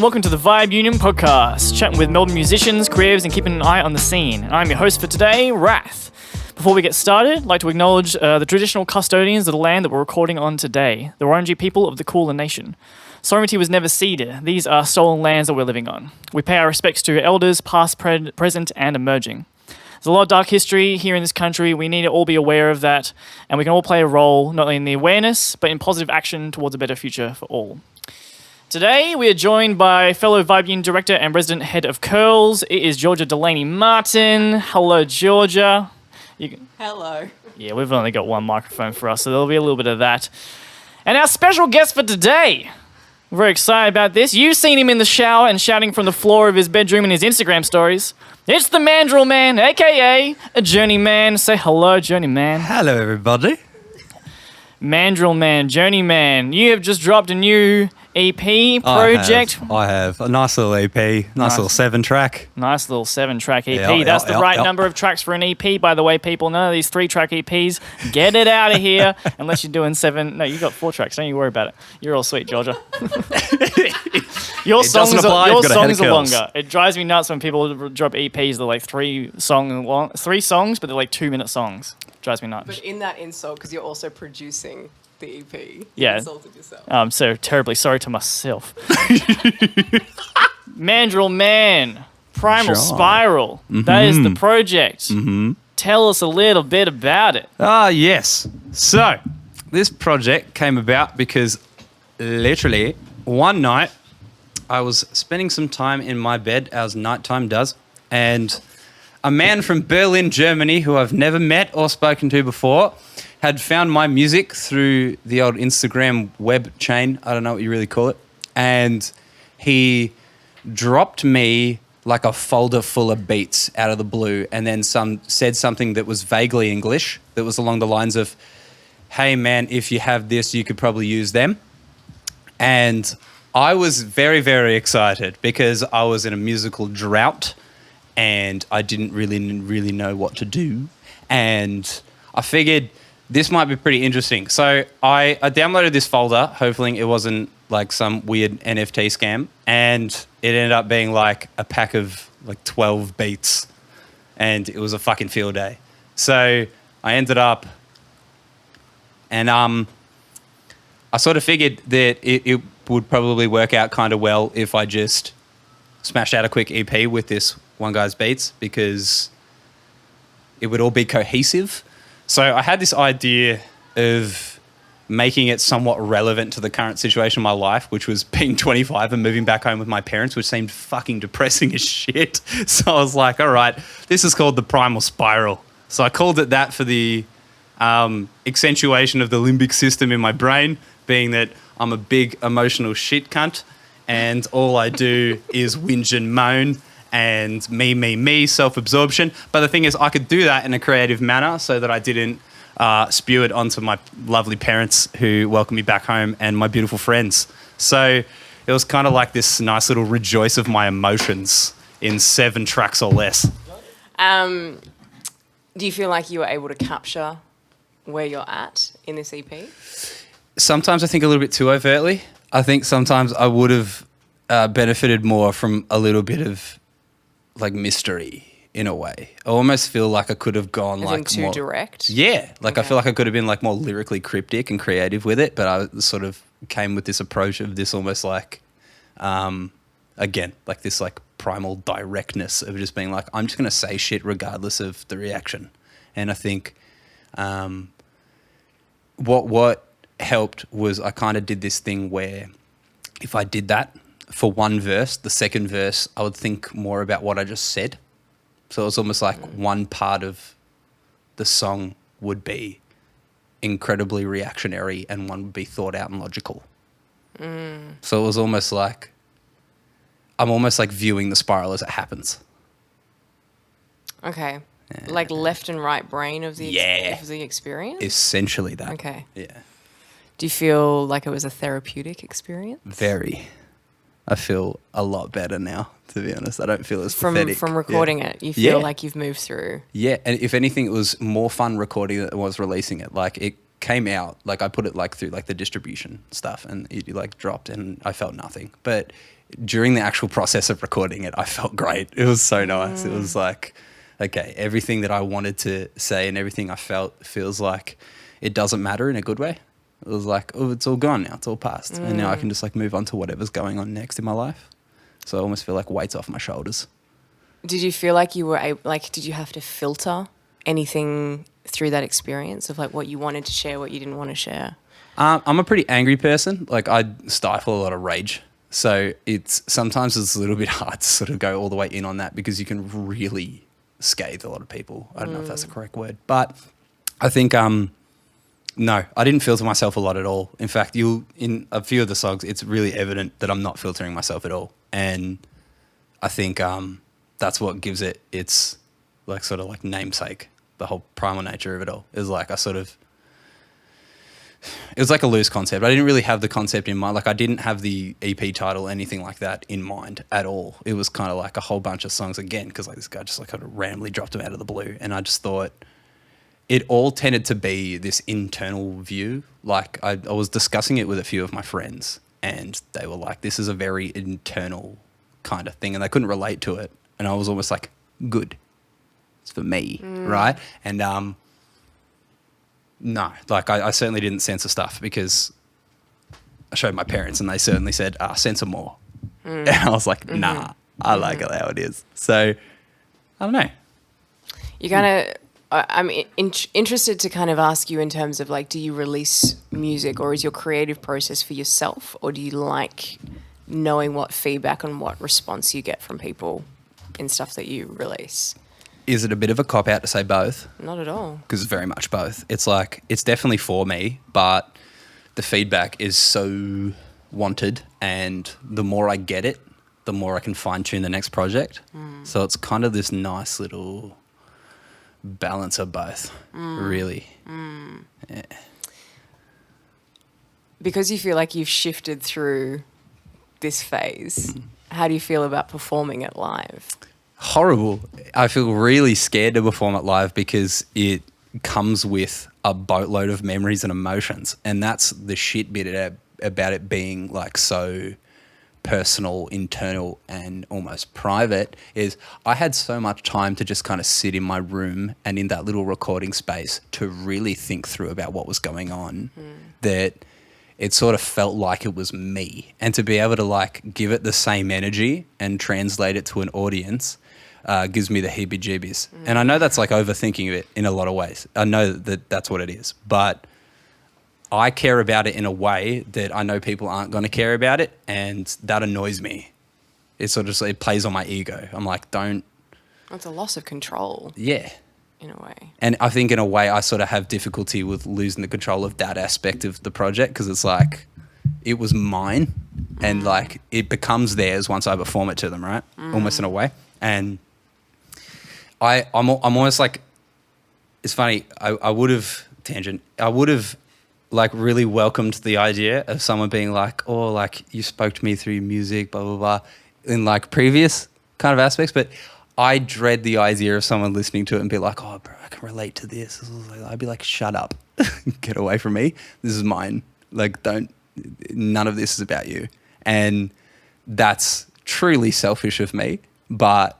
welcome to the Vibe Union podcast, chatting with Melbourne musicians, creatives, and keeping an eye on the scene. And I'm your host for today, Rhath. Before we get started, I'd like to acknowledge the traditional custodians of the land that we're recording on today, the Wurundjeri people of the Kulin Nation. Sovereignty was never ceded. These are stolen lands that we're living on. We pay our respects to elders, past, present, and emerging. There's a lot of dark history here in this country. We need to all be aware of that, and we can all play a role, not only in the awareness, but in positive action towards a better future for all. Today, we are joined by fellow Vibe Union director and resident head of Curls. It is Georgia Delaney-Martin. Hello, Georgia. Hello. Yeah, we've only got one microphone for us, so there'll be a little bit of that. And our special guest for today, we're very excited about this. You've seen him in the shower and shouting from the floor of his bedroom in his Instagram stories. It's the Mandrillman, AKA Journeyman. Say hello, Journeyman. Hello, everybody. Mandrillman, Journeyman. You have just dropped a new EP project. I have. A nice little EP, nice little 7-track. Nice little 7-track EP. Yeah, That's the right number of tracks for an EP, by the way, people. None of these 3-track EPs. Get it out of here. Unless you're doing 7. No, you got 4 tracks. Don't you worry about it. You're all sweet, Georgia. Your songs are longer. It drives me nuts when people drop EPs. They're like 3 songs, but they're like 2-minute songs. Drives me nuts. But in that insult, because you're also producing the EP, yeah, you insulted yourself. I'm so terribly sorry to myself. Mandrillman, Primal Spiral. Mm-hmm. That is the project. Mm-hmm. Tell us a little bit about it. Yes. So, this project came about because literally one night I was spending some time in my bed, as nighttime does, and a man from Berlin, Germany, who I've never met or spoken to before, had found my music through the old Instagram web chain. I don't know what you really call it. And he dropped me like a folder full of beats out of the blue, and then said something that was vaguely English, that was along the lines of, hey man, if you have this, you could probably use them. And I was very, very excited because I was in a musical drought and I didn't really know what to do. And I figured this might be pretty interesting. So I downloaded this folder, hoping it wasn't like some weird NFT scam. And it ended up being like a pack of like 12 beats. And it was a fucking field day. So I ended up, and I sort of figured that it would probably work out kind of well if I just smashed out a quick EP with this one guy's beats, because it would all be cohesive. So I had this idea of making it somewhat relevant to the current situation in my life, which was being 25 and moving back home with my parents, which seemed fucking depressing as shit. So I was like, all right, this is called the Primal Spiral. So I called it that for the accentuation of the limbic system in my brain, being that I'm a big emotional shit cunt and all I do is whinge and moan and me, self-absorption. But the thing is, I could do that in a creative manner so that I didn't spew it onto my lovely parents who welcomed me back home and my beautiful friends. So it was kind of like this nice little rejoice of my emotions in 7 tracks or less. Do you feel like you were able to capture where you're at in this EP? Sometimes I think a little bit too overtly. I think sometimes I would have benefited more from a little bit of like mystery in a way. I almost feel like I could have gone As like in too more direct. Yeah, like Okay. I feel like I could have been like more lyrically cryptic and creative with it, but I sort of came with this approach of this almost like again, like this like primal directness of just being like, I'm just going to say shit regardless of the reaction. And I think what helped was I kind of did this thing where if I did that for one verse, the second verse, I would think more about what I just said. So it was almost like one part of the song would be incredibly reactionary and one would be thought out and logical. So it was almost like, I'm almost like viewing the spiral as it happens. Okay. Like left and right brain of the experience? Essentially that. Okay. Yeah. Do you feel like it was a therapeutic experience? Very. I feel a lot better now, to be honest. I don't feel as pathetic. From recording it, you feel like you've moved through. Yeah, and if anything, it was more fun recording than it was releasing it. Like it came out, like I put it like through like the distribution stuff and it like dropped and I felt nothing. But during the actual process of recording it, I felt great. It was so nice. It was like, okay, everything that I wanted to say and everything I felt feels like it doesn't matter in a good way. It was like, oh, it's all gone now. It's all past. And now I can just like move on to whatever's going on next in my life. So I almost feel like weight's off my shoulders. Did you feel like you were did you have to filter anything through that experience of like what you wanted to share, what you didn't want to share? I'm a pretty angry person. Like I stifle a lot of rage. So sometimes it's a little bit hard to sort of go all the way in on that because you can really scathe a lot of people. I don't know if that's the correct word, but I think, no, I didn't filter myself a lot at all. In fact, in a few of the songs, it's really evident that I'm not filtering myself at all. And I think that's what gives it its like sort of like namesake. The whole primal nature of it all is like it was like a loose concept. I didn't really have the concept in mind. Like I didn't have the EP title, anything like that in mind at all. It was kind of like a whole bunch of songs again because like this guy just like kind of randomly dropped them out of the blue, and I just thought it all tended to be this internal view. Like I was discussing it with a few of my friends, and they were like, "This is a very internal kind of thing," and they couldn't relate to it. And I was almost like, "Good, it's for me, right?" And no, like I certainly didn't censor stuff because I showed my parents and they certainly said, censor more. And I was like, nah, I like it how it is. So I don't know. You kind of, I'm interested to kind of ask you in terms of like, do you release music or is your creative process for yourself, or do you like knowing what feedback and what response you get from people in stuff that you release? Is it a bit of a cop-out to say both? Not at all. Because it's very much both. It's like, it's definitely for me, but the feedback is so wanted, and the more I get it, the more I can fine-tune the next project. So it's kind of this nice little balance of both, really. Yeah. Because you feel like you've shifted through this phase, how do you feel about performing it live? Horrible. I feel really scared to perform it live because it comes with a boatload of memories and emotions, and that's the shit bit about it being like so personal, internal, and almost private. Is I had so much time to just kind of sit in my room and in that little recording space to really think through about what was going on, that it sort of felt like it was me. And to be able to like give it the same energy and translate it to an audience gives me the heebie-jeebies. And I know that's like overthinking it in a lot of ways. I know that that's what it is. But I care about it in a way that I know people aren't going to care about it, and that annoys me. It sort of it plays on my ego. I'm like, don't... It's a loss of control. Yeah. In a way. And I think in a way I sort of have difficulty with losing the control of that aspect of the project because it's like it was mine and like it becomes theirs once I perform it to them, right? Almost in a way. And I'm almost like, it's funny, I would have like really welcomed the idea of someone being like, oh, like you spoke to me through music, blah, blah, blah, in like previous kind of aspects. But I dread the idea of someone listening to it and be like, oh, bro, I can relate to this. I'd be like, shut up. Get away from me. This is mine. Like, none of this is about you. And that's truly selfish of me, but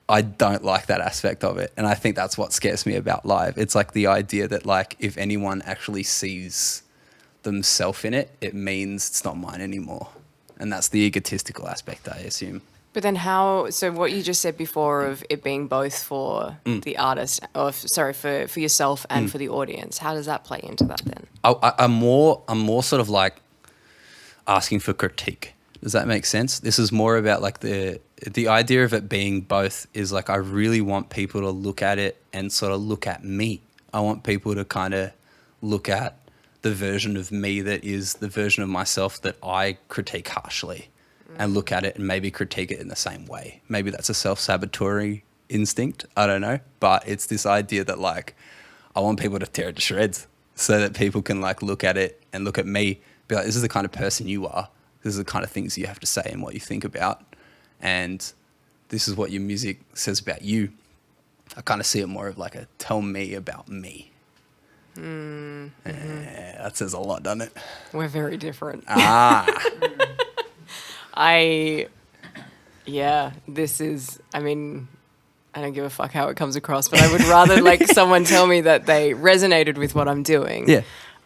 I don't like that aspect of it. And I think that's what scares me about live. It's like the idea that like if anyone actually sees themselves in it, it means it's not mine anymore. And that's the egotistical aspect, I assume. But then so what you just said before of it being both for the artist, or for yourself and for the audience, how does that play into that then? I'm more sort of like asking for critique. Does that make sense? This is more about like the idea of it being both is like I really want people to look at it and sort of look at me. I want people to kind of look at the version of me that is the version of myself that I critique harshly and look at it and maybe critique it in the same way. Maybe that's a self-sabotatory instinct. I don't know. But it's this idea that like I want people to tear it to shreds so that people can like look at it and look at me, be like, this is the kind of person you are. This is the kind of things you have to say and what you think about. And this is what your music says about you. I kind of see it more of like a tell me about me. That says a lot, doesn't it? We're very different. This is, I mean, I don't give a fuck how it comes across, but I would rather like someone tell me that they resonated with what I'm doing. Yeah.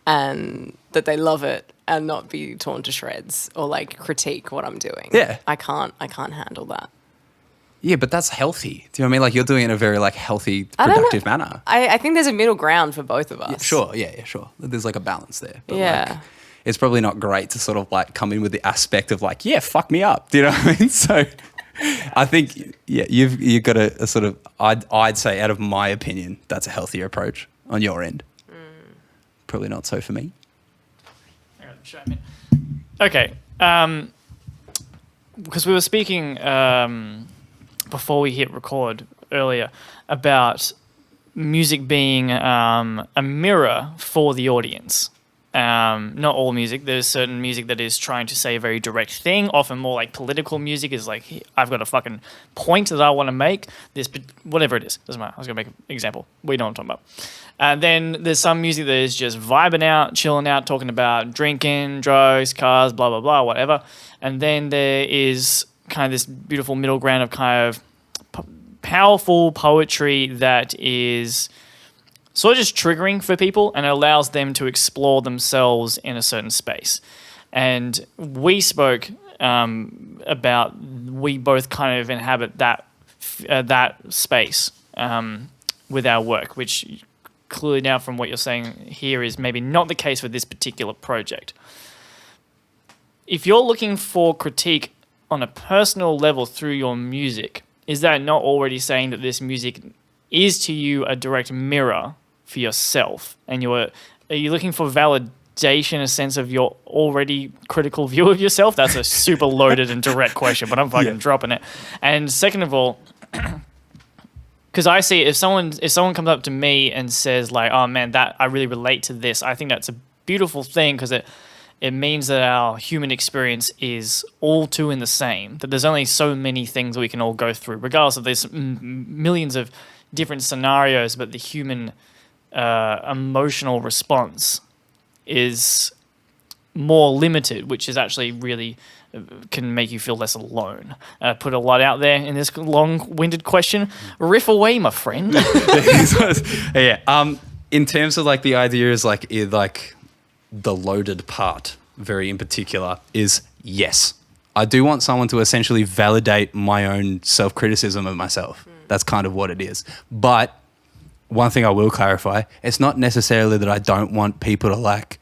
And that they love it and not be torn to shreds or like critique what I'm doing. Yeah. I can't handle that. Yeah, but that's healthy. Do you know what I mean? Like, you're doing it in a very, like, healthy, productive manner. I think there's a middle ground for both of us. Yeah, sure. There's, like, a balance there. But, Yeah. like, it's probably not great to sort of, like, come in with the aspect of, like, yeah, fuck me up. Do you know what I mean? So, I think, yeah, you've got a sort of, I'd say, out of my opinion, that's a healthier approach on your end. Probably not so for me. Okay. Because we were speaking before we hit record earlier about music being a mirror for the audience. Not all music. There's certain music that is trying to say a very direct thing. Often more like political music is like, I've got a fucking point that I want to make. This, whatever it is. Doesn't matter. I was going to make an example. We know what I'm talking about. And then there's some music that is just vibing out, chilling out, talking about drinking, drugs, cars, blah, blah, blah, whatever. And then there is kind of this beautiful middle ground of kind of powerful poetry that is sort of just triggering for people and it allows them to explore themselves in a certain space. And we spoke about we both kind of inhabit that space with our work, which clearly now from what you're saying here is maybe not the case with this particular project. If you're looking for critique on a personal level through your music, is that not already saying that this music is to you a direct mirror for yourself? And are you looking for validation, a sense of your already critical view of yourself? That's a super loaded and direct question, but I'm fucking dropping it. And second of all, because I see if someone comes up to me and says like, oh man, that I really relate to this, I think that's a beautiful thing because it means that our human experience is all two in the same, that there's only so many things we can all go through, regardless of there's millions of different scenarios, but the human emotional response is more limited, which is actually really can make you feel less alone. Put a lot out there in this long-winded question. Riff away, my friend. Yeah. In terms of like the idea is like the loaded part, very in particular, is yes. I do want someone to essentially validate my own self-criticism of myself. That's kind of what it is. But one thing I will clarify, it's not necessarily that I don't want people to like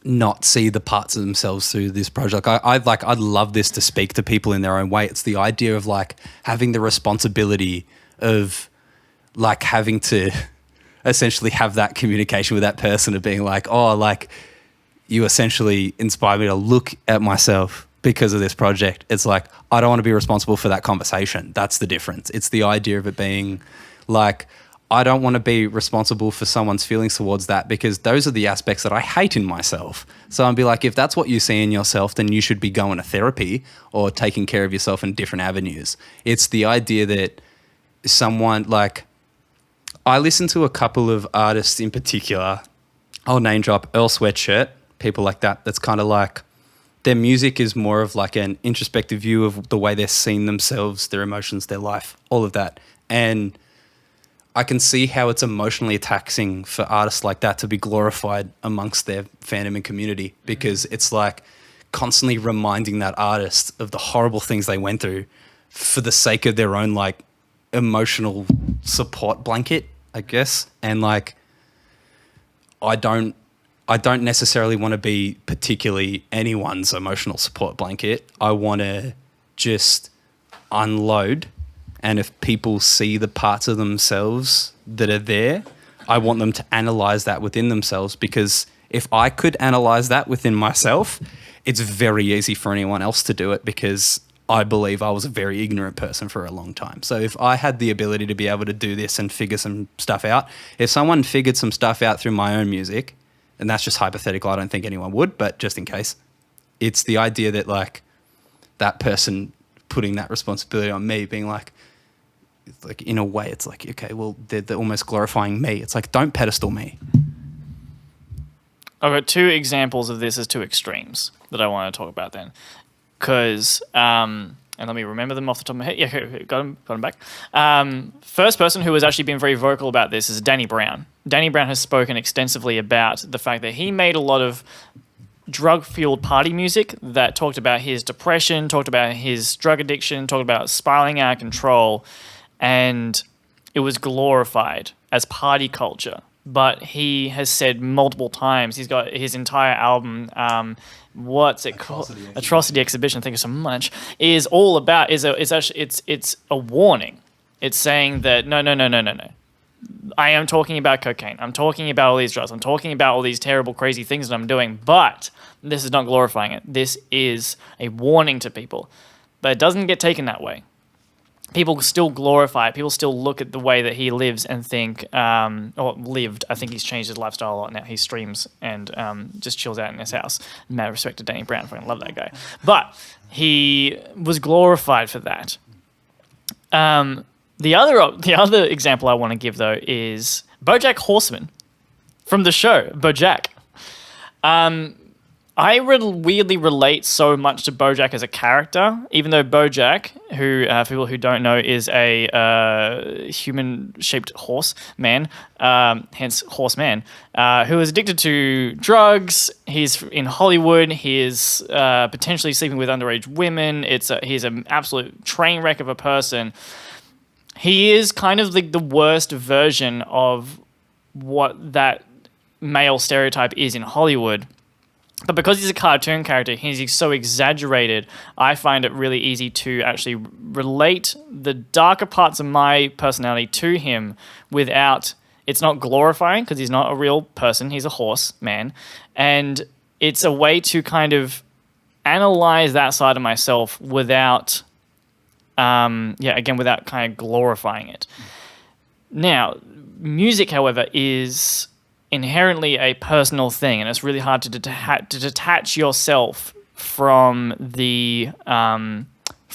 not see the parts of themselves through this project. I'd love this to speak to people in their own way. It's the idea of like having the responsibility of like having to essentially have that communication with that person of being like, oh, like you essentially inspire me to look at myself because of this project. It's like, I don't want to be responsible for that conversation. That's the difference. It's the idea of it being like, I don't want to be responsible for someone's feelings towards that because those are the aspects that I hate in myself. So I'd be like, if that's what you see in yourself, then you should be going to therapy or taking care of yourself in different avenues. It's the idea that someone like, I listen to a couple of artists in particular. I'll name drop Earl Sweatshirt, people like that. That's kind of like their music is more of like an introspective view of the way they're seeing themselves, their emotions, their life, all of that. And I can see how it's emotionally taxing for artists like that to be glorified amongst their fandom and community because it's like constantly reminding that artist of the horrible things they went through for the sake of their own like emotional support blanket, I guess. And like, I don't necessarily want to be particularly anyone's emotional support blanket. I want to just unload. And if people see the parts of themselves that are there, I want them to analyze that within themselves because if I could analyze that within myself, it's very easy for anyone else to do it because I believe I was a very ignorant person for a long time. So if I had the ability to be able to do this and figure some stuff out, if someone figured some stuff out through my own music, and that's just hypothetical, I don't think anyone would, but just in case, it's the idea that like that person putting that responsibility on me being like in a way, it's like, okay, well, they're almost glorifying me. It's like, don't pedestal me. I've got two examples of this as two extremes that I want to talk about then. because and let me remember them off the top of my head. Yeah, got them back. First person who has actually been very vocal about this is Danny Brown. Danny Brown has spoken extensively about the fact that he made a lot of drug-fueled party music that talked about his depression, talked about his drug addiction, talked about spiraling out of control, and it was glorified as party culture. But he has said multiple times, he's got his entire album, what's it called? Atrocity Exhibition. Thank you so much. Is all about it's a warning. It's saying that no. I am talking about cocaine. I'm talking about all these drugs. I'm talking about all these terrible, crazy things that I'm doing. But this is not glorifying it. This is a warning to people. But it doesn't get taken that way. People still glorify it. People still look at the way that he lives and think, or lived. I think he's changed his lifestyle a lot now. He streams and just chills out in his house. Mad respect to Danny Brown. I fucking love that guy. But he was glorified for that. The other example I want to give, though, is BoJack Horseman from the show, BoJack. I weirdly relate so much to BoJack as a character, even though BoJack, who for people who don't know, is a human-shaped horse man, hence horseman, who is addicted to drugs. He's in Hollywood. He is potentially sleeping with underage women. He's an absolute train wreck of a person. He is kind of like the worst version of what that male stereotype is in Hollywood. But because he's a cartoon character, he's so exaggerated, I find it really easy to actually relate the darker parts of my personality to him without, it's not glorifying because he's not a real person, he's a horse man. And it's a way to kind of analyze that side of myself without, without kind of glorifying it. Now, music, however, is inherently a personal thing, and it's really hard to detach yourself from the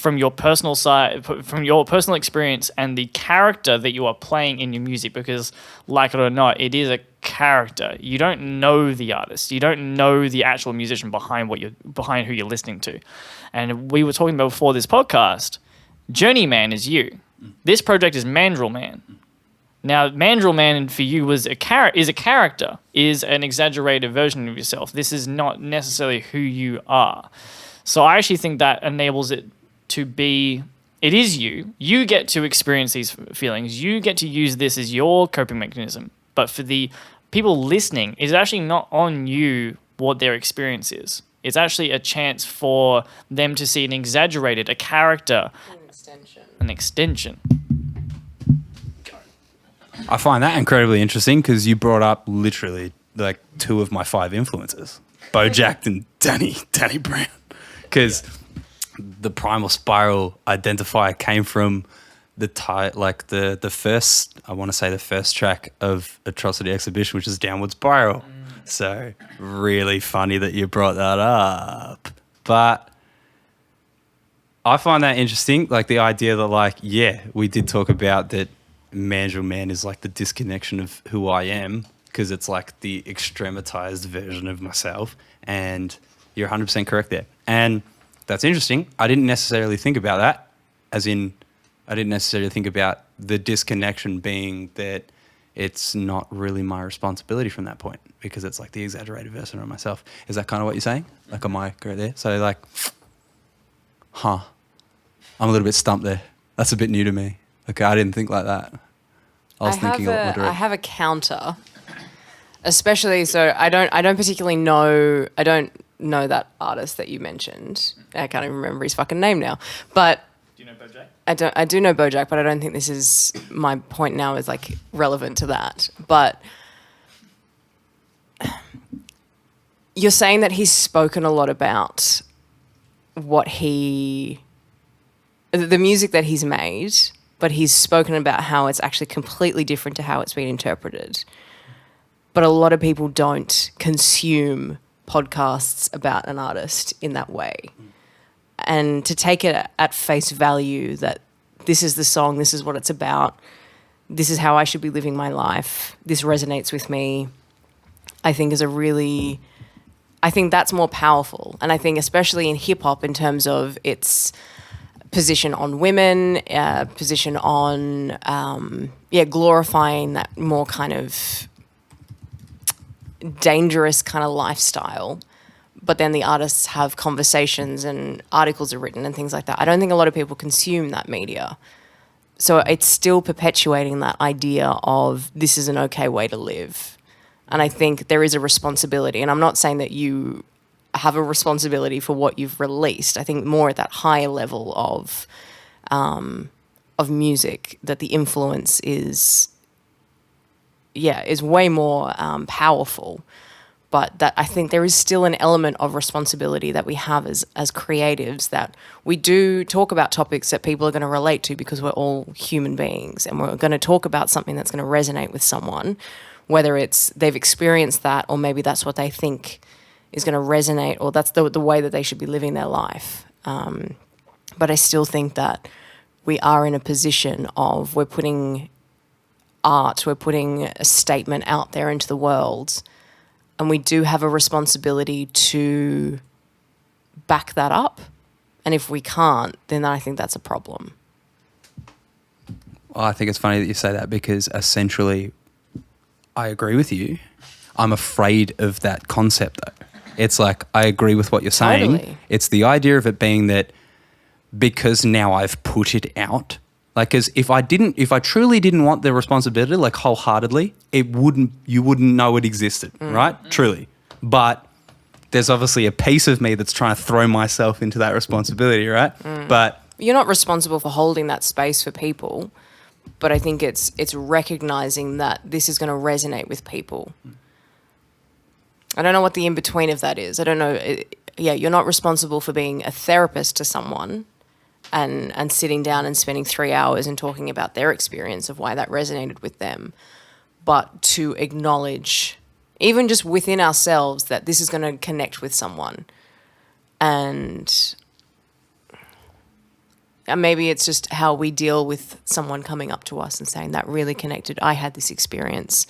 from your personal side, from your personal experience and the character that you are playing in your music, because, like it or not, it is a character. You don't know the artist, you don't know the actual musician behind who you're listening to. And we were talking about before this podcast, Journeyman is you. This project is Mandrillman. Now, Mandrillman for you is a character, is an exaggerated version of yourself. This is not necessarily who you are. So I actually think that enables it to be, it is you. You get to experience these feelings. You get to use this as your coping mechanism. But for the people listening, it's actually not on you what their experience is. It's actually a chance for them to see a character. An extension. I find that incredibly interesting because you brought up literally like two of my 5 influences, BoJack and Danny Brown, because the Primal Spiral identifier came from the first track of Atrocity Exhibition, which is Downward Spiral. So really funny that you brought that up. But I find that interesting, like the idea that we did talk about that Mandrillman is like the disconnection of who I am, because it's like the extrematized version of myself, and you're 100% correct there. And that's interesting. I didn't necessarily think about that, as in I didn't necessarily think about the disconnection being that it's not really my responsibility from that point, because it's like the exaggerated version of myself. Is that kind of what you're saying? Like, am I correct there? So like, I'm a little bit stumped there. That's a bit new to me. Okay, I didn't think like that. I was thinking a lot more direct. I have a counter, especially so I don't particularly know. I don't know that artist that you mentioned. I can't even remember his fucking name now. But do you know BoJack? I do know BoJack, but I don't think this is my point now is like relevant to that. But you're saying that he's spoken a lot about the music that he's made, but he's spoken about how it's actually completely different to how it's been interpreted. But a lot of people don't consume podcasts about an artist in that way. And to take it at face value that this is the song, this is what it's about, this is how I should be living my life, this resonates with me, I think is a really I think that's more powerful. And I think especially in hip hop in terms of its position on women, position on, glorifying that more kind of dangerous kind of lifestyle. But then the artists have conversations and articles are written and things like that. I don't think a lot of people consume that media. So it's still perpetuating that idea of this is an okay way to live. And I think there is a responsibility. And I'm not saying that you have a responsibility for what you've released. I think more at that higher level of music, that the influence is way more powerful. But that I think there is still an element of responsibility that we have as creatives, that we do talk about topics that people are going to relate to because we're all human beings, and we're going to talk about something that's going to resonate with someone, whether it's they've experienced that or maybe that's what they think is going to resonate, or that's the way that they should be living their life. But I still think that we are in a position of we're putting art, we're putting a statement out there into the world, and we do have a responsibility to back that up. And if we can't, then I think that's a problem. Well, I think it's funny that you say that, because essentially I agree with you. I'm afraid of that concept though. It's like, I agree with what you're saying. Totally. It's the idea of it being that because now I've put it out, like, because if I truly didn't want the responsibility, like wholeheartedly, you wouldn't know it existed, right? Truly. But there's obviously a piece of me that's trying to throw myself into that responsibility, right? But You're not responsible for holding that space for people, but I think it's recognizing that this is going to resonate with people. I don't know what the in-between of that is. I don't know. You're not responsible for being a therapist to someone and sitting down and spending 3 hours and talking about their experience of why that resonated with them, but to acknowledge, even just within ourselves, that this is going to connect with someone. And maybe it's just how we deal with someone coming up to us and saying that really connected. I had this experience.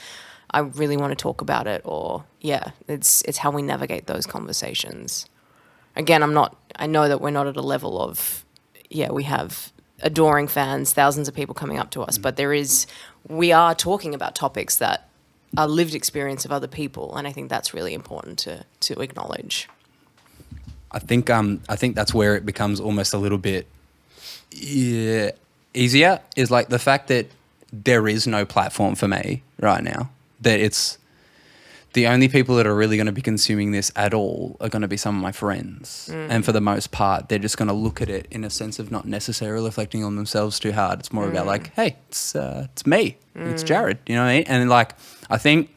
I really want to talk about it. Or it's how we navigate those conversations. Again, I know that we're not at a level of, we have adoring fans, thousands of people coming up to us, but we are talking about topics that are lived experience of other people. And I think that's really important to acknowledge. I think that's where it becomes almost a little bit easier, is like the fact that there is no platform for me right now, that it's the only people that are really going to be consuming this at all are going to be some of my friends. And for the most part, they're just going to look at it in a sense of not necessarily reflecting on themselves too hard. It's more about like, hey, it's me, it's Jared, you know what I mean? And like, I think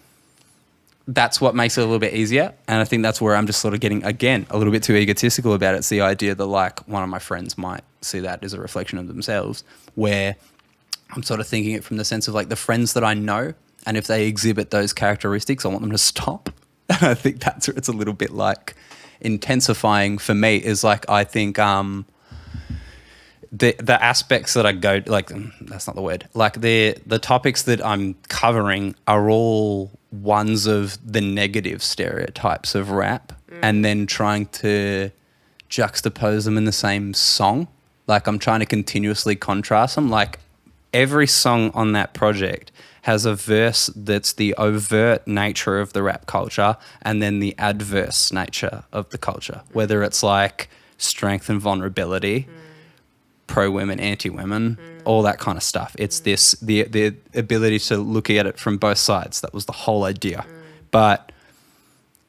that's what makes it a little bit easier. And I think that's where I'm just sort of getting, again, a little bit too egotistical about it. It's the idea that like one of my friends might see that as a reflection of themselves, where I'm sort of thinking it from the sense of like the friends that I know, and if they exhibit those characteristics, I want them to stop. And I think that's where it's a little bit like intensifying for me, is like, I think the aspects that I go, like, that's not the word, like the topics that I'm covering are all ones of the negative stereotypes of rap, and then trying to juxtapose them in the same song. Like, I'm trying to continuously contrast them. Like, every song on that project has a verse that's the overt nature of the rap culture and then the adverse nature of the culture, whether it's like strength and vulnerability, pro-women, anti-women, all that kind of stuff. It's the ability to look at it from both sides. That was the whole idea. But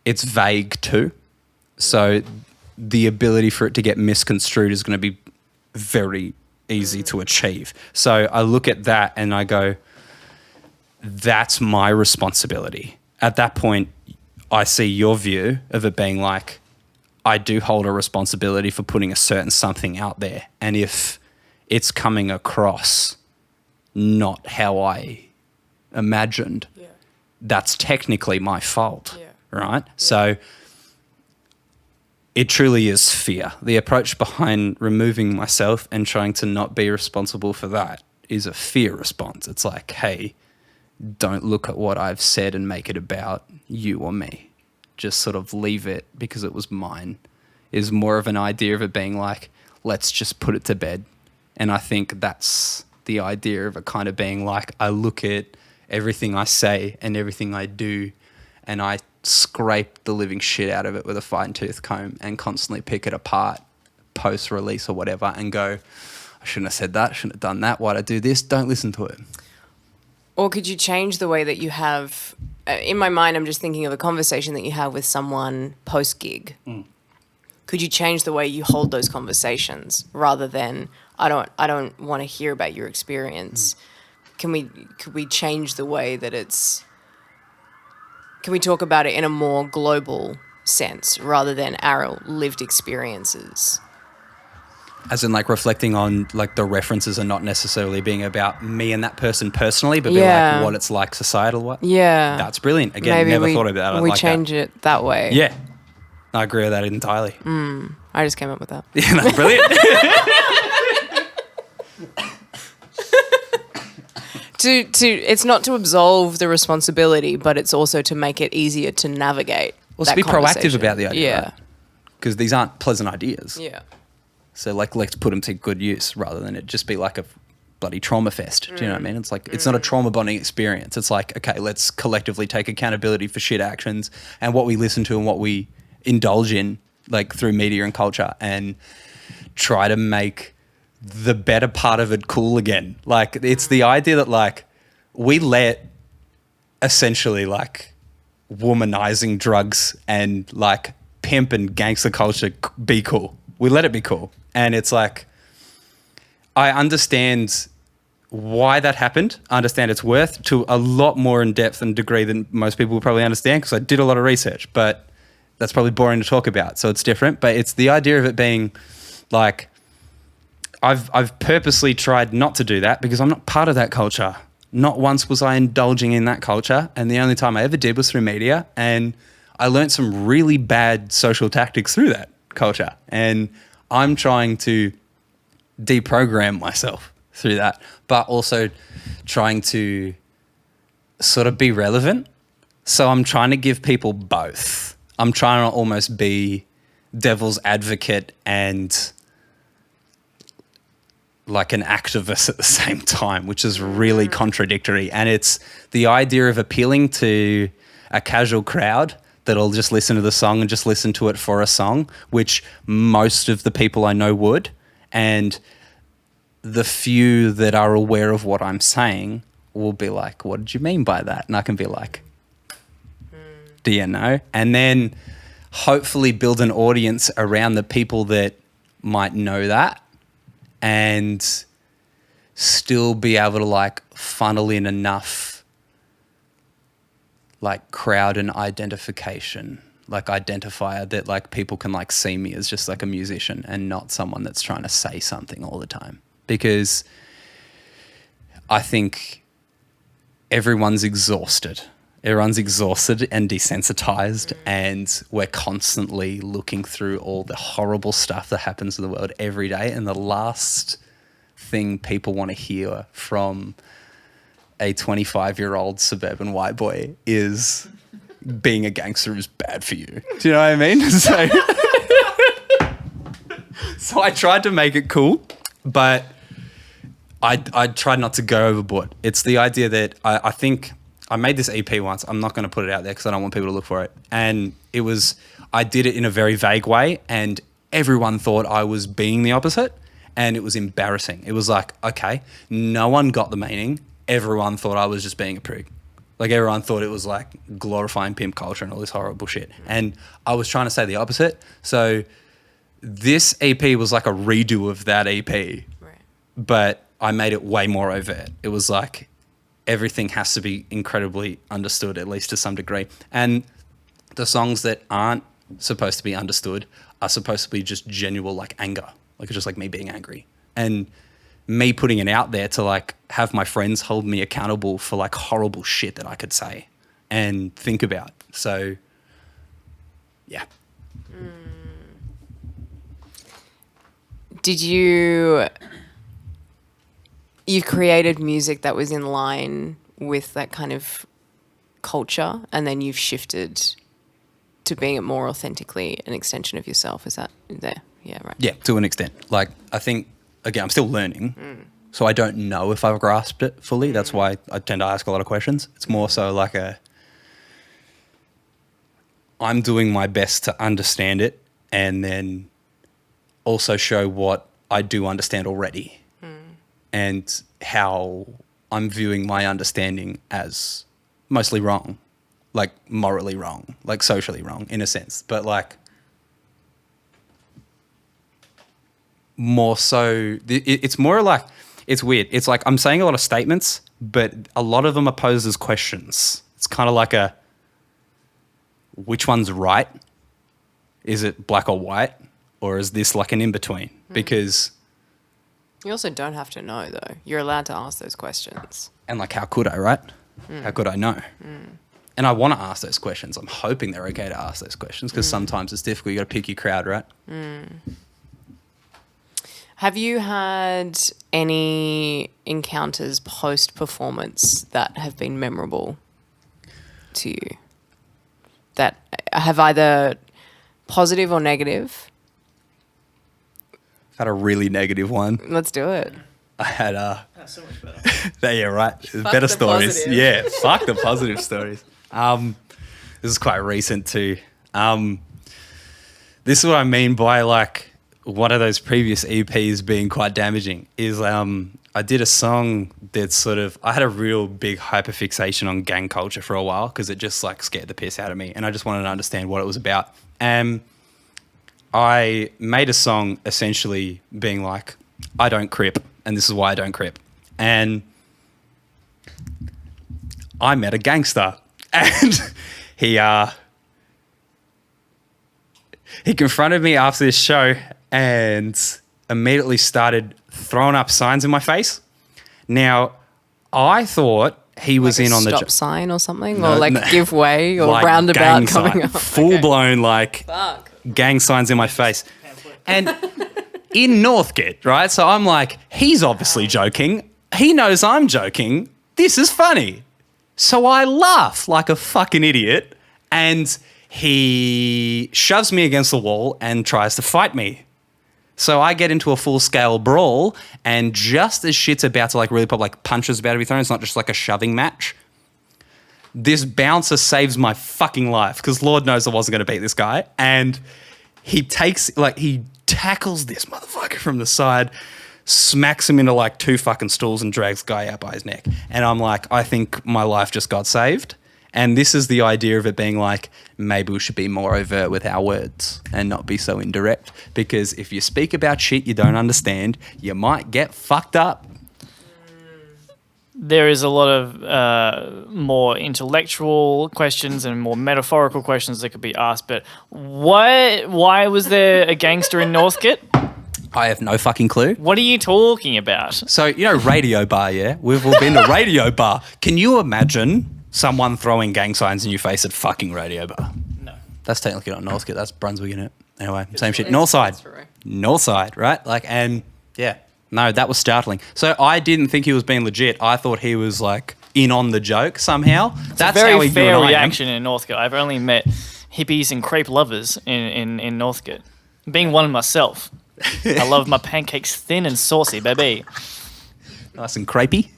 it's vague too. So the ability for it to get misconstrued is going to be very easy to achieve. So I look at that and I go, that's my responsibility. At that point, I see your view of it being like, I do hold a responsibility for putting a certain something out there. And if it's coming across not how I imagined, that's technically my fault, right? So it truly is fear. The approach behind removing myself and trying to not be responsible for that is a fear response. It's like, hey, don't look at what I've said and make it about you or me. just sort of leave it because it was mine. Is more of an idea of it being like, let's just put it to bed. And I think that's the idea of it kind of being like, I look at everything I say and everything I do, and I scrape the living shit out of it with a fine-tooth comb and constantly pick it apart post-release or whatever and go, I shouldn't have said that, shouldn't have done that, why'd I do this? Don't listen to it. Or could you change the way that you have, in my mind, I'm just thinking of a conversation that you have with someone post-gig. Could you change the way you hold those conversations rather than, I don't want to hear about your experience? Could we change the way that can we talk about it in a more global sense rather than our lived experiences? As in, like, reflecting on, like, the references are not necessarily being about me and that person personally, but be like what it's like societal. Yeah. That's brilliant. Again, Maybe never thought about it we like change that. it that way. Yeah. I agree with that entirely. I just came up with that. Yeah, that's brilliant. It's not to absolve the responsibility, but it's also to make it easier to navigate. Well, to be proactive about the idea. Yeah. Because these aren't pleasant ideas. Yeah. So, like, let's put them to good use rather than it just be like a bloody trauma fest. Do you know what I mean? It's like, it's not a trauma bonding experience. It's like, okay, let's collectively take accountability for shit actions and what we listen to and what we indulge in, like, through media and culture, and try to make the better part of it cool again. Like, it's the idea that, like, we let essentially, like, womanizing drugs and, like, pimp and gangster culture be cool. We let it be cool. And it's like, I understand why that happened. I understand its worth to a lot more in depth and degree than most people will probably understand, because I did a lot of research, but that's probably boring to talk about. So it's different, but it's the idea of it being like, I've purposely tried not to do that because I'm not part of that culture. Not once was I indulging in that culture. And the only time I ever did was through media. And I learned some really bad social tactics through that culture. And I'm trying to deprogram myself through that, but also trying to sort of be relevant. So I'm trying to give people both. I'm trying to almost be devil's advocate and like an activist at the same time, which is really contradictory. And it's the idea of appealing to a casual crowd that'll just listen to the song and just listen to it for a song, which most of the people I know would. And the few that are aware of what I'm saying will be like, what did you mean by that? And I can be like, do you know? And then hopefully build an audience around the people that might know that, and still be able to like funnel in enough like crowd and identification, like identifier that like people can like see me as just like a musician and not someone that's trying to say something all the time. Because I think everyone's exhausted. Everyone's exhausted and desensitized, and we're constantly looking through all the horrible stuff that happens in the world every day. And the last thing people want to hear from a 25-year-old suburban white boy is being a gangster is bad for you. Do you know what I mean? So I tried to make it cool, but I tried not to go overboard. It's the idea that I think I made this EP once. I'm not going to put it out there because I don't want people to look for it. And I did it in a very vague way, and everyone thought I was being the opposite, and it was embarrassing. It was like, okay, no one got the meaning. Everyone thought I was just being a prig. Like everyone thought it was like glorifying pimp culture and all this horrible shit. And I was trying to say the opposite. So this EP was like a redo of that EP, right, but I made it way more overt. It was like, everything has to be incredibly understood, at least to some degree. And the songs that aren't supposed to be understood are supposed to be just genuine, like anger. Like it's just like me being angry. And me putting it out there to like have my friends hold me accountable for like horrible shit that I could say and think about. So, yeah. Did you've created music that was in line with that kind of culture, and then you've shifted to being it more authentically an extension of yourself. Is that there? Yeah, right. Yeah, to an extent. Like, I think, again, I'm still learning. So I don't know if I've grasped it fully. That's why I tend to ask a lot of questions. It's more so like I'm doing my best to understand it and then also show what I do understand already and how I'm viewing my understanding as mostly wrong, like morally wrong, like socially wrong in a sense, but like more so, it's more like, it's weird. It's like I'm saying a lot of statements, but a lot of them are posed as questions. It's kind of like which one's right? Is it black or white? Or is this like an in-between? Because... You also don't have to know, though. You're allowed to ask those questions. And like, how could I, right? How could I know? And I want to ask those questions. I'm hoping they're okay to ask those questions because sometimes it's difficult. You got to pick your crowd, right? Have you had any encounters post-performance that have been memorable to you? That have either positive or negative? I've had a really negative one. Let's do it. I had That's so much better. yeah, right. Fuck Better the stories. positive. Yeah, fuck the positive stories. This is quite recent too. This is what I mean by like one of those previous EPs being quite damaging is I did a song that sort of, I had a real big hyperfixation on gang culture for a while because it just like scared the piss out of me and I just wanted to understand what it was about. I made a song essentially being like, I don't crip and this is why I don't crip. And I met a gangster and he confronted me after this show and immediately started throwing up signs in my face. Now, I thought he was Like in on the stop sign or something, No, or like no. give way or like roundabout gang coming sign, up. full blown like Fuck. gang signs in my face, and in Northgate, right? So I'm like, he's obviously joking. He knows I'm joking. This is funny. So I laugh like a fucking idiot, and he shoves me against the wall and tries to fight me. So I get into a full-scale brawl, and just as shit's about to like really pop, like punches about to be thrown, it's not just like a shoving match. This bouncer saves my fucking life because Lord knows I wasn't going to beat this guy. And he tackles this motherfucker from the side, smacks him into like 2 fucking stools and drags the guy out by his neck. And I'm like, I think my life just got saved. And this is the idea of it being like, maybe we should be more overt with our words and not be so indirect. Because if you speak about shit you don't understand, you might get fucked up. There is a lot of more intellectual questions and more metaphorical questions that could be asked, but why was there a gangster in Northgate? I have no fucking clue. What are you talking about? So, you know, Radio Bar, yeah? We've all been to Radio Bar. Can you imagine someone throwing gang signs in your face at fucking Radio Bar? No. That's technically not Northgate. That's Brunswick, isn't it? Anyway, same shit. It's North side. true. North side, right? Like, and yeah. No, that was startling. So I didn't think he was being legit. I thought he was like in on the joke somehow. That's Very how he fair knew I am. reaction in Northgate. I've only met hippies and crepe lovers in Northgate. Being one myself, I love my pancakes thin and saucy, baby. Nice and crepey.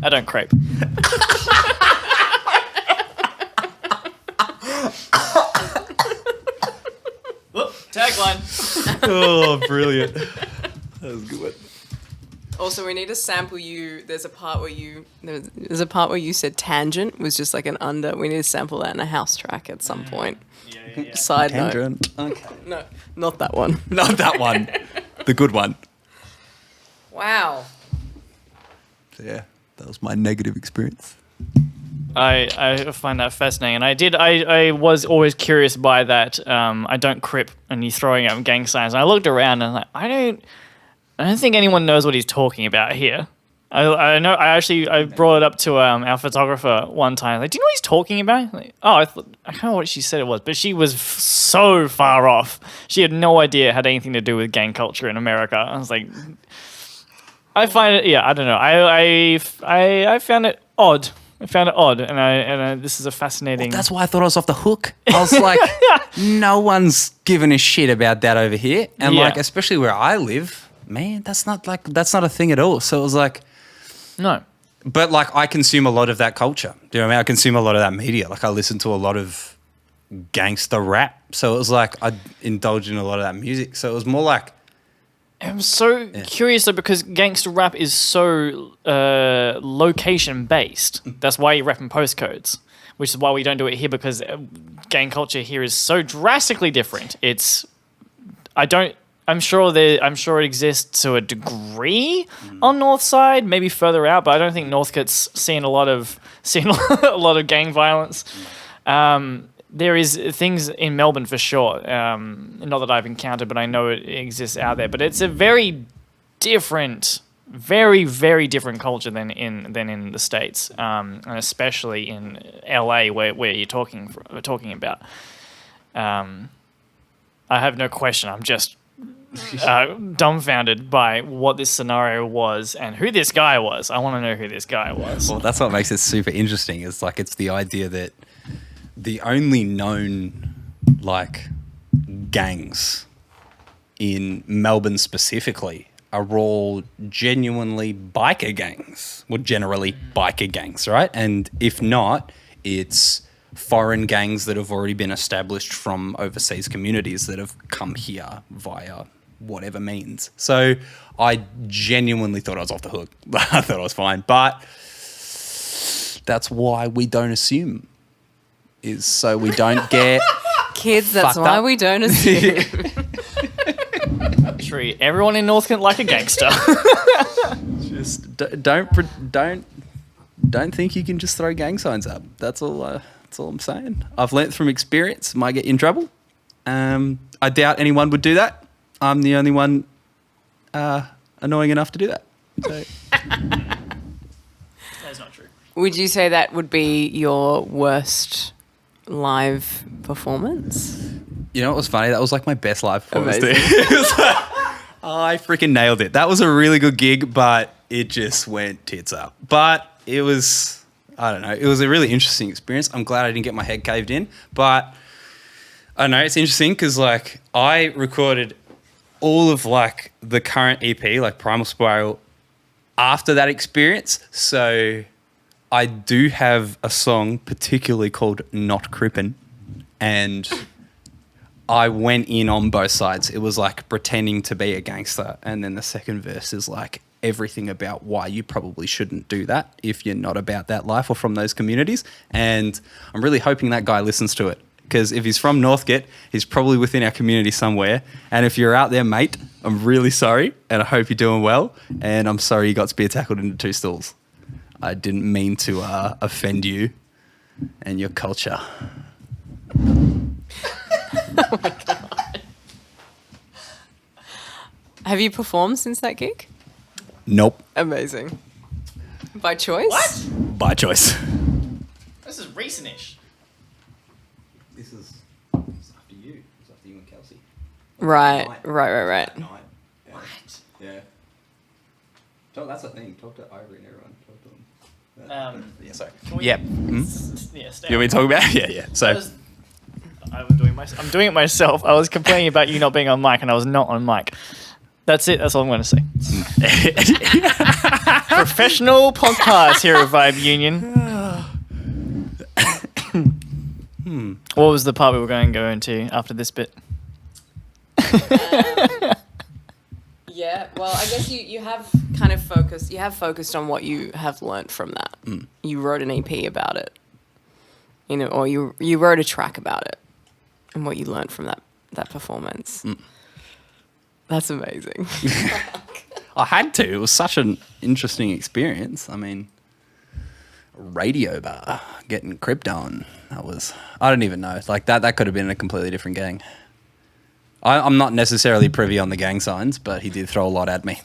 I don't crepe. Whoop, tagline. Oh, brilliant. That was a good one. Also, we need to sample you. There's a part where you said tangent was just like an under. We need to sample that in a house track at some point. Yeah. Side note. Tangent. Okay. No, not that one. Not that one. The good one. Wow. So yeah, that was my negative experience. I find that fascinating, and I was always curious by that. I don't crip, and you throwing up gang signs. And I looked around and I don't think anyone knows what he's talking about here. I know. I brought it up to our photographer one time. Like, do you know what he's talking about? Like, I can't know what she said it was, but she was so far off. She had no idea it had anything to do with gang culture in America. I was like, I find it. Yeah, I don't know. I found it odd I found it odd, and this is a fascinating. That's why I thought I was off the hook. I was like, no one's giving a shit about that over here, and Yeah. like especially where I live, man, that's not a thing at all. So it was like, No. but like I consume a lot of that culture. Do you know what I mean? I consume a lot of that media. Like I listen to a lot of gangster rap. So it was like I indulge in a lot of that music. So it was more like, I'm so curious though, because gangster rap is so location based. That's why you rap in postcodes, which is why we don't do it here, because gang culture here is so drastically different. I'm sure it exists to a degree on North Side, maybe further out, but I don't think Northcote's seen a lot of gang violence. There is things in Melbourne for sure, not that I've encountered, but I know it exists out there. But it's a very different, very, very different culture than in the States, and especially in LA where you're talking about. I have no question. I'm just dumbfounded by what this scenario was and who this guy was. I want to know who this guy was. well, that's what makes it super interesting. It's like it's the idea that the only known like gangs in Melbourne specifically are all genuinely biker gangs, well, generally biker gangs, right? And if not, it's foreign gangs that have already been established from overseas communities that have come here via whatever means. So I genuinely thought I was off the hook. I thought I was fine, but that's why we don't assume. Is so we don't get Kids, that's fucked why up. we don't assume. Treat everyone in Northcote like a gangster. Just don't think you can just throw gang signs up. That's all I'm saying. I've learnt from experience. Might get you in trouble. I doubt anyone would do that. I'm the only one annoying enough to do that. So. That's not true. Would you say that would be your worst performance? You know what was funny? That was like my best live performance too. Amazing. It was like, I freaking nailed it. That was a really good gig, but it just went tits up. But it was, I don't know, it was a really interesting experience. I'm glad I didn't get my head caved in. But I don't know, it's interesting because like I recorded all of like the current EP, like Primal Spiral, after that experience. So I do have a song particularly called Not Crippin', and I went in on both sides. It was like pretending to be a gangster, and then the second verse is like everything about why you probably shouldn't do that if you're not about that life or from those communities. And I'm really hoping that guy listens to it, because if he's from Northcote, he's probably within our community somewhere. And if you're out there, mate, I'm really sorry, and I hope you're doing well. And I'm sorry you got spear tackled into 2 stools. I didn't mean to offend you and your culture. Oh my God. Have you performed since that gig? Nope. Amazing. By choice? What? By choice. This is recent-ish. This is after you. It's after you and Kelsey. Right. Night. Right. Yeah. What? Yeah. That's the thing. Talk to Ivory and everyone. Talk to them. Yeah, sorry. Can we- Yeah. Yeah, stay You want me to talk about it? Yeah. So, I'm doing it myself. I was complaining about you not being on mic, and I was not on mic. That's it. That's all I'm going to say. Professional podcast here at Vibe Union. What was the part we were going to go into after this bit? Yeah. Well, I guess you have kind of focused. You have focused on what you have learnt from that. You wrote an EP about it, or you wrote a track about it, and what you learnt from that performance. That's amazing. I had to. It was such an interesting experience. I mean, radio bar, getting cripped on. I don't even know. Like that could have been a completely different gang. I'm not necessarily privy on the gang signs, but he did throw a lot at me.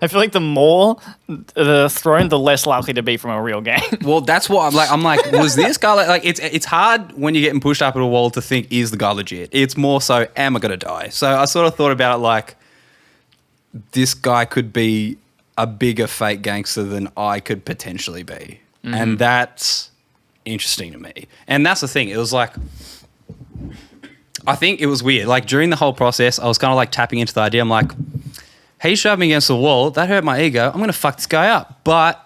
I feel like the more the thrown, the less likely to be from a real gang. Well, that's what I'm like, was this guy like it's hard when you're getting pushed up at a wall to think, is the guy legit? It's more so, am I going to die? So I sort of thought about it like, this guy could be a bigger fake gangster than I could potentially be. And that's interesting to me. And that's the thing. It was like, I think it was weird. Like during the whole process, I was kind of like tapping into the idea. I'm like, he shoved me against the wall. That hurt my ego. I'm going to fuck this guy up. But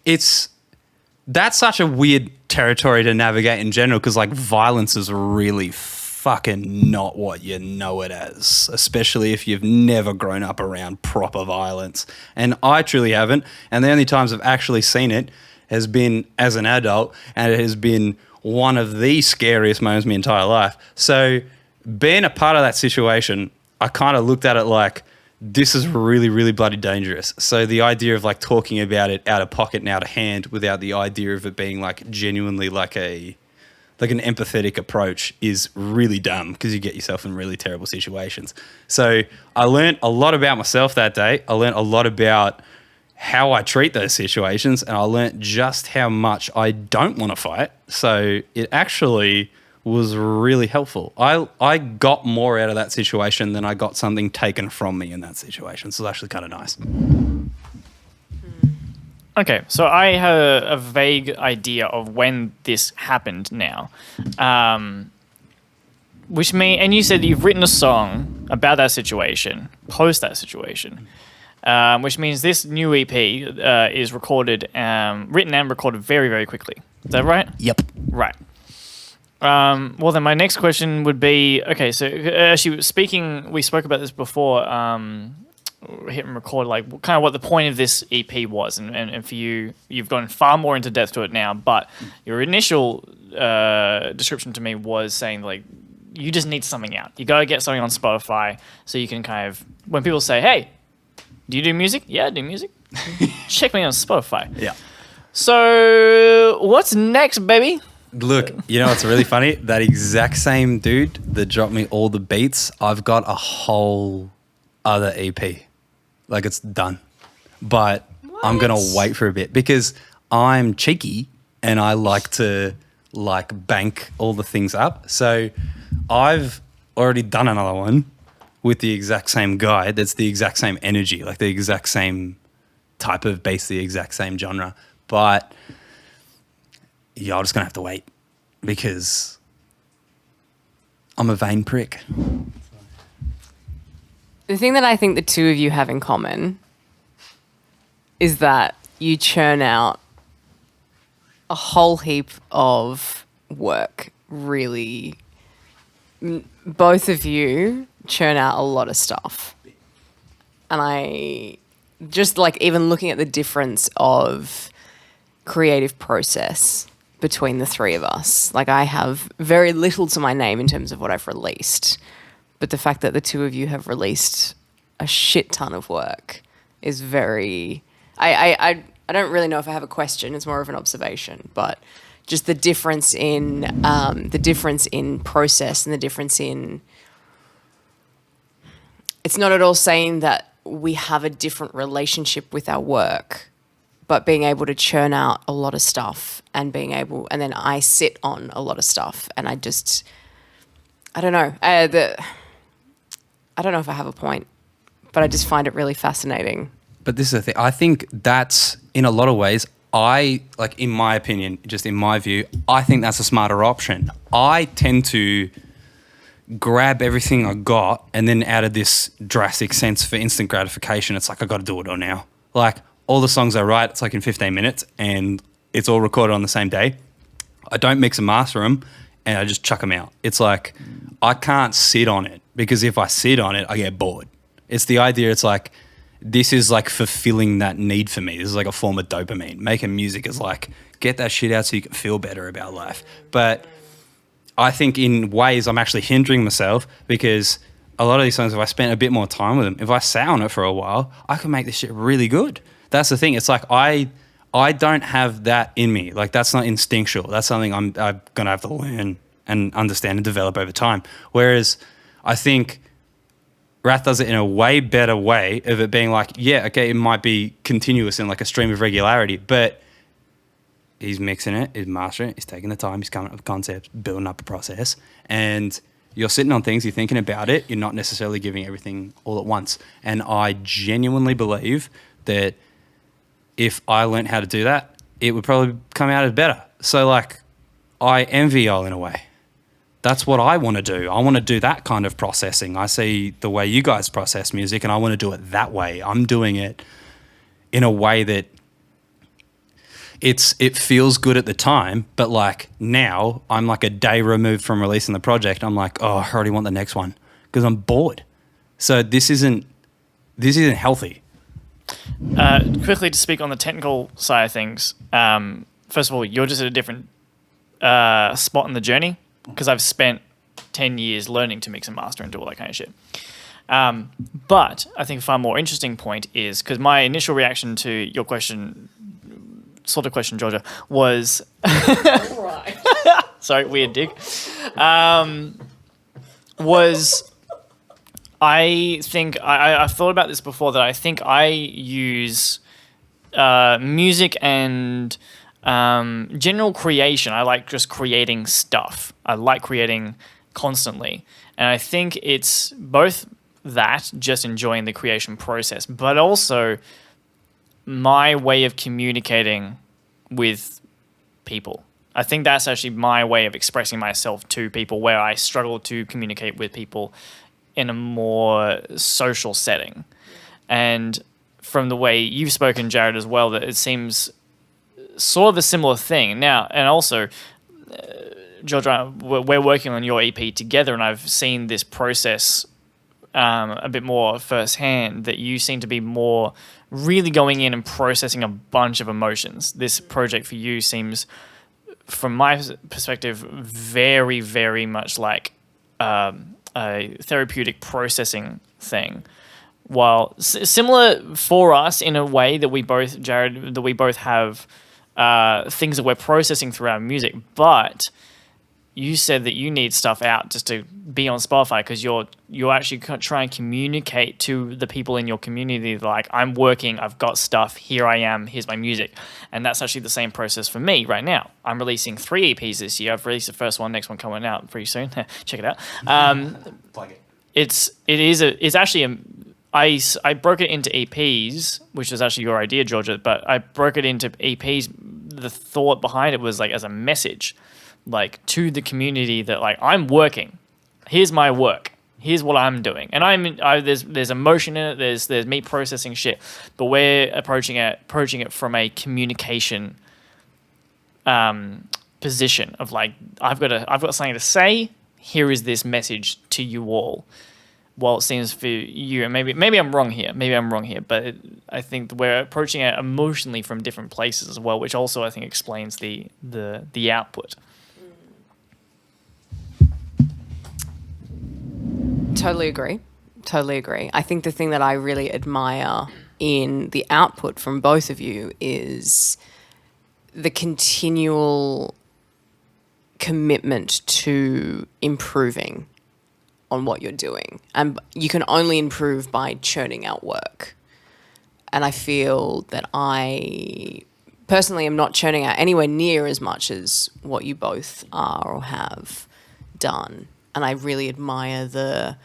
that's such a weird territory to navigate in general because like violence is really fucking not what you know it as, especially if you've never grown up around proper violence. And I truly haven't. And the only times I've actually seen it has been as an adult, and it has been one of the scariest moments of my entire life. So being a part of that situation, I kind of looked at it like, this is really, really bloody dangerous. So the idea of like talking about it out of pocket and out of hand without the idea of it being like genuinely like an empathetic approach is really dumb because you get yourself in really terrible situations. So I learned a lot about myself that day. I learned a lot about how I treat those situations, and I learnt just how much I don't want to fight. So it actually was really helpful. I got more out of that situation than I got something taken from me in that situation. So it's actually kind of nice. Okay, so I have a vague idea of when this happened now. And you said you've written a song about that situation, post that situation. Which means this new EP is recorded, written and recorded very, very quickly. Is that right? Yep. Right. Well, then my next question would be, okay, so actually speaking, we spoke about this before, hit and record, like kind of what the point of this EP was. And for you, you've gone far more into depth to it now, but your initial description to me was saying like, you just need something out. You got to get something on Spotify so you can kind of, when people say, hey, do you do music? Yeah, I do music. Check me on Spotify. Yeah. So what's next, baby? Look, you know what's really funny? That exact same dude that dropped me all the beats, I've got a whole other EP. Like it's done. But I'm going to wait for a bit because I'm cheeky and I like to like bank all the things up. So I've already done another one with the exact same guy. That's the exact same energy, like the exact same type of bass, the exact same genre. But yeah, I'm just going to have to wait because I'm a vain prick. The thing that I think the two of you have in common is that you churn out a whole heap of work, really. Both of you churn out a lot of stuff. And I just like even looking at the difference of creative process between the three of us. Like I have very little to my name in terms of what I've released. But the fact that the two of you have released a shit ton of work is very... I don't really know if I have a question. It's more of an observation. But just the difference in process and the difference in... It's not at all saying that we have a different relationship with our work, but being able to churn out a lot of stuff and then I sit on a lot of stuff and I don't know. I don't know if I have a point, but I just find it really fascinating. But this is the thing. I think that's, in a lot of ways, in my opinion, just in my view, I think that's a smarter option. I tend to grab everything I got and then out of this drastic sense for instant gratification, it's like, I got to do it all now. Like, all the songs I write, it's like in 15 minutes and it's all recorded on the same day. I don't mix and master them and I just chuck them out. It's like, I can't sit on it because if I sit on it, I get bored. It's the idea, it's like, this is like fulfilling that need for me. This is like a form of dopamine. Making music is like, get that shit out so you can feel better about life. But I think in ways I'm actually hindering myself because a lot of these songs, if I spent a bit more time with them, if I sat on it for a while, I could make this shit really good. That's the thing. It's like I don't have that in me. Like that's not instinctual. That's something I'm going to have to learn and understand and develop over time. Whereas I think Rhath does it in a way better way of it being like, yeah, okay, it might be continuous in like a stream of regularity, but he's mixing it, he's mastering it, he's taking the time, he's coming up with concepts, building up a process, and you're sitting on things, you're thinking about it, you're not necessarily giving everything all at once. And I genuinely believe that if I learned how to do that, it would probably come out as better. So like, I envy y'all in a way. That's what I want to do. I want to do that kind of processing. I see the way you guys process music and I want to do it that way. I'm doing it in a way that it feels good at the time, but like now I'm like a day removed from releasing the project. I'm like, oh, I already want the next one because I'm bored. So this isn't healthy. Quickly to speak on the technical side of things. First of all, you're just at a different spot in the journey because I've spent 10 years learning to mix and master and do all that kind of shit. But I think a far more interesting point is because my initial reaction to your question, sort of question, Georgia, was sorry, weird dig. Was I think I've thought about this before that I think I use music and general creation. I like just creating stuff. I like creating constantly. And I think it's both that, just enjoying the creation process, but also my way of communicating with people. I think that's actually my way of expressing myself to people, where I struggle to communicate with people in a more social setting. And from the way you've spoken, Jared, as well, that it seems sort of a similar thing. Now, and also, Georgia, we're working on your EP together, and I've seen this process a bit more firsthand, that you seem to be more really going in and processing a bunch of emotions. This project for you seems, from my perspective, very, very much like a therapeutic processing thing. While similar for us in a way that we both, Jared, that we both have things that we're processing through our music, but you said that you need stuff out just to be on Spotify because you're actually trying to communicate to the people in your community, like, I'm working, I've got stuff, here I am, here's my music. And that's actually the same process for me right now. I'm releasing 3 EPs this year. I've released the first one, next one coming out pretty soon. Check it out. Plug it. It's actually I broke it into EPs, which was actually your idea, Georgia, but I broke it into EPs. The thought behind it was like as a message, like to the community that, like, I'm working. Here's my work. Here's what I'm doing. And there's emotion in it. There's me processing shit, but we're approaching it from a communication position of like, I've got something to say. Here is this message to you all. Well, it seems for you, and maybe I'm wrong here. But I think we're approaching it emotionally from different places as well, which also I think explains the output. Totally agree. I think the thing that I really admire in the output from both of you is the continual commitment to improving on what you're doing. And you can only improve by churning out work. And I feel that I personally am not churning out anywhere near as much as what you both are or have done. And I really admire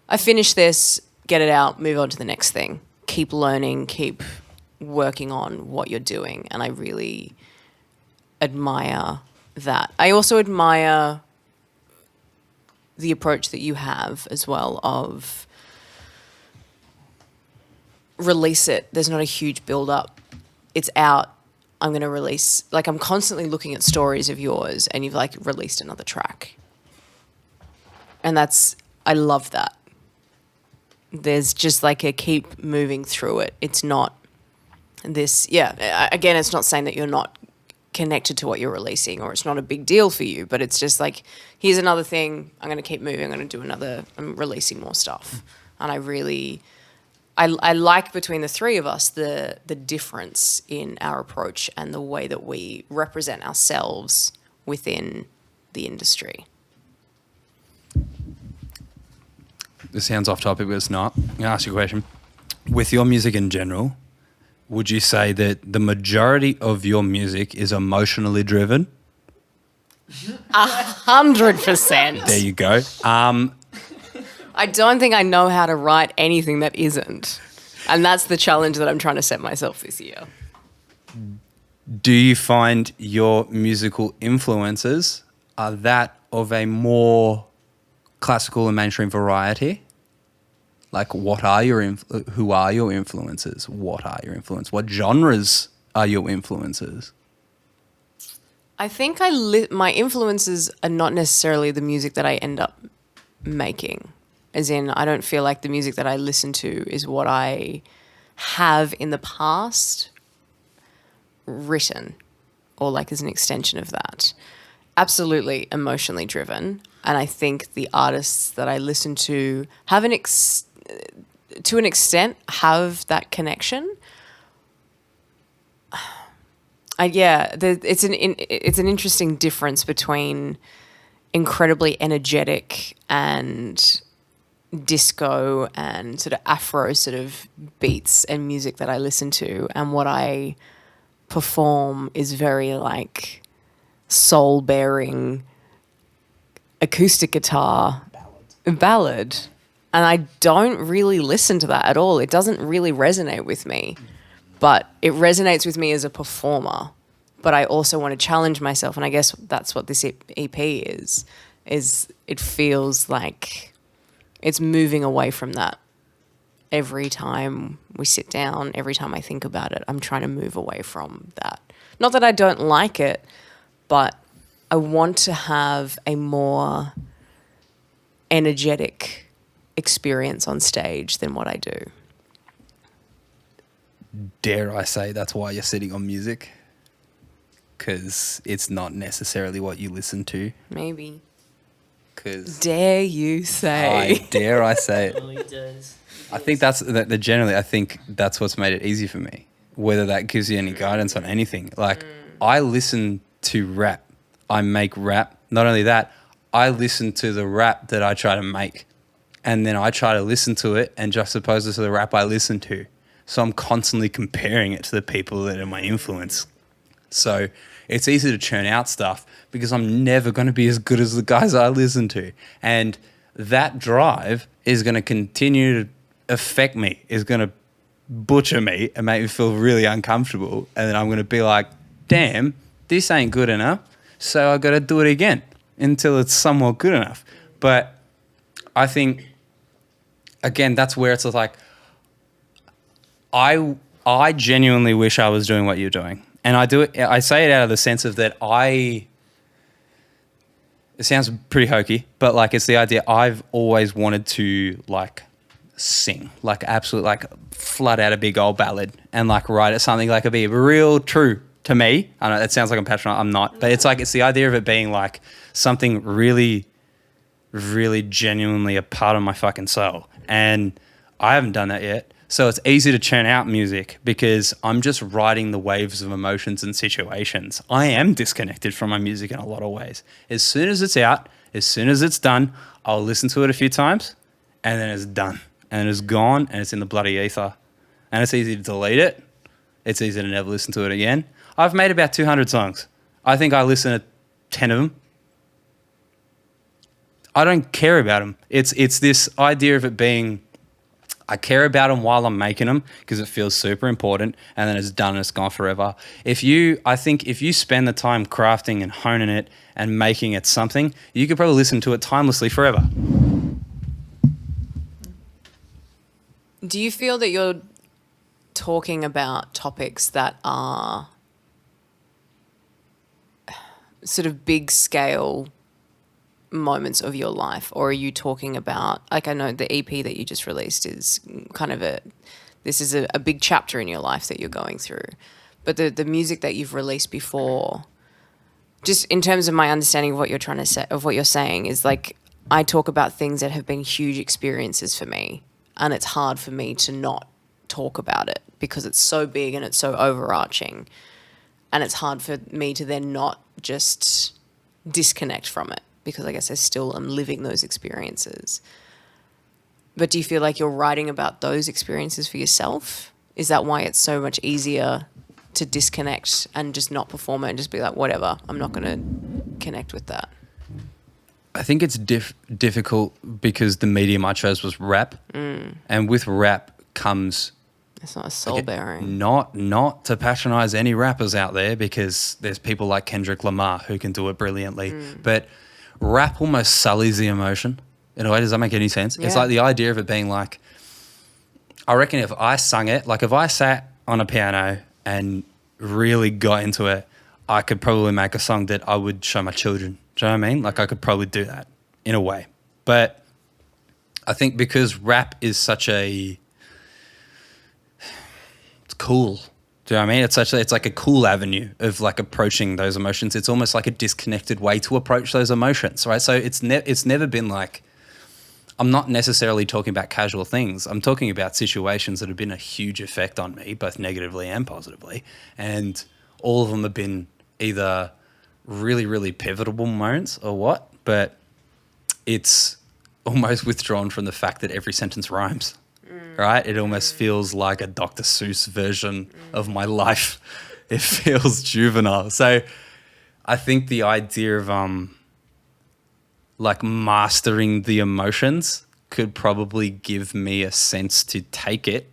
I finish this, get it out, move on to the next thing. Keep learning, keep working on what you're doing. And I really admire that. I also admire the approach that you have as well of release it. There's not a huge build up. It's out. I'm going to release. Like, I'm constantly looking at stories of yours and you've like released another track. And I love that. There's just like a keep moving through it. It's not this, again, it's not saying that you're not connected to what you're releasing or it's not a big deal for you, but it's just like, here's another thing. I'm going to keep moving. I'm releasing more stuff. And I like between the three of us, the difference in our approach and the way that we represent ourselves within the industry. This sounds off topic, but it's not. I'm going to ask you a question. With your music in general, would you say that the majority of your music is emotionally driven? 100%. There you go. I don't think I know how to write anything that isn't. And that's the challenge that I'm trying to set myself this year. Do you find your musical influences are that of a more classical and mainstream variety? Like, what are who are your influences? What are your influences? What genres are your influences? I think my influences are not necessarily the music that I end up making. As in, I don't feel like the music that I listen to is what I have in the past written or like as an extension of that. Absolutely emotionally driven. And I think the artists that I listen to have to an extent have that connection. It's an interesting difference between incredibly energetic and disco and sort of Afro sort of beats and music that I listen to, and what I perform is very like soul bearing acoustic guitar ballad. And I don't really listen to that at all. It doesn't really resonate with me, but it resonates with me as a performer. But I also want to challenge myself, and I guess that's what this EP is it feels like it's moving away from that. Every time we sit down, every time I think about it, I'm trying to move away from that. Not that I don't like it, but I want to have a more energetic experience on stage than what I do. Dare I say that's why you're sitting on music? Because it's not necessarily what you listen to. Maybe. Dare you say? Dare I say it? Really does. I think generally, I think that's what's made it easy for me. Whether that gives you any guidance on anything. Like, I listen to rap. I make rap. Not only that, I listen to the rap that I try to make. And then I try to listen to it and juxtapose it to the rap I listen to. So I'm constantly comparing it to the people that are my influence. So it's easy to churn out stuff because I'm never going to be as good as the guys I listen to. And that drive is going to continue to affect me, is going to butcher me and make me feel really uncomfortable. And then I'm going to be like, damn, this ain't good enough. So I got to do it again until it's somewhat good enough. But I think, again, that's where it's like, I genuinely wish I was doing what you're doing. And I do it, I say it out of the sense of that it sounds pretty hokey, but like it's the idea I've always wanted to like sing, like absolute, like flood out a big old ballad and like write it something like it'd be real true to me. I know it sounds like I'm passionate, I'm not, but it's like, it's the idea of it being like something really, really genuinely a part of my fucking soul. And I haven't done that yet. So it's easy to churn out music because I'm just riding the waves of emotions and situations. I am disconnected from my music in a lot of ways. As soon as it's out, as soon as it's done, I'll listen to it a few times and then it's done. And it's gone and it's in the bloody ether. And it's easy to delete it. It's easy to never listen to it again. I've made about 200 songs. I think I listen to 10 of them. I don't care about them. It's this idea of it being... I care about them while I'm making them because it feels super important, and then it's done and it's gone forever. I think if you spend the time crafting and honing it and making it something, you could probably listen to it timelessly forever. Do you feel that you're talking about topics that are sort of big scale moments of your life, or are you talking about, like, I know the EP that you just released is kind of this is a big chapter in your life that you're going through, but the music that you've released before, just in terms of my understanding of what you're trying to say, of what you're saying, is like, I talk about things that have been huge experiences for me, and it's hard for me to not talk about it because it's so big and it's so overarching, and it's hard for me to then not just disconnect from it, because I guess I still am living those experiences. But do you feel like you're writing about those experiences for yourself? Is that why it's so much easier to disconnect and just not perform it and just be like, whatever, I'm not going to connect with that? I think it's difficult because the medium I chose was rap. And with rap comes It's not soul bearing. Not to patronize any rappers out there, because there's people like Kendrick Lamar who can do it brilliantly. But rap almost sullies the emotion. In a way, does that make any sense? Yeah. It's like the idea of it being like, I reckon if I sung it, like if I sat on a piano and really got into it, I could probably make a song that I would show my children. Do you know what I mean? Like I could probably do that in a way. But I think because rap is such it's cool. Do you know what I mean? It's like a cool avenue of like approaching those emotions. It's almost like a disconnected way to approach those emotions, right? So it's never been like, I'm not necessarily talking about casual things. I'm talking about situations that have been a huge effect on me, both negatively and positively. And all of them have been either really, really pivotal moments or what, but it's almost withdrawn from the fact that every sentence rhymes, right? It almost feels like a Dr. Seuss version of my life. It feels juvenile. So I think the idea of like mastering the emotions could probably give me a sense to take it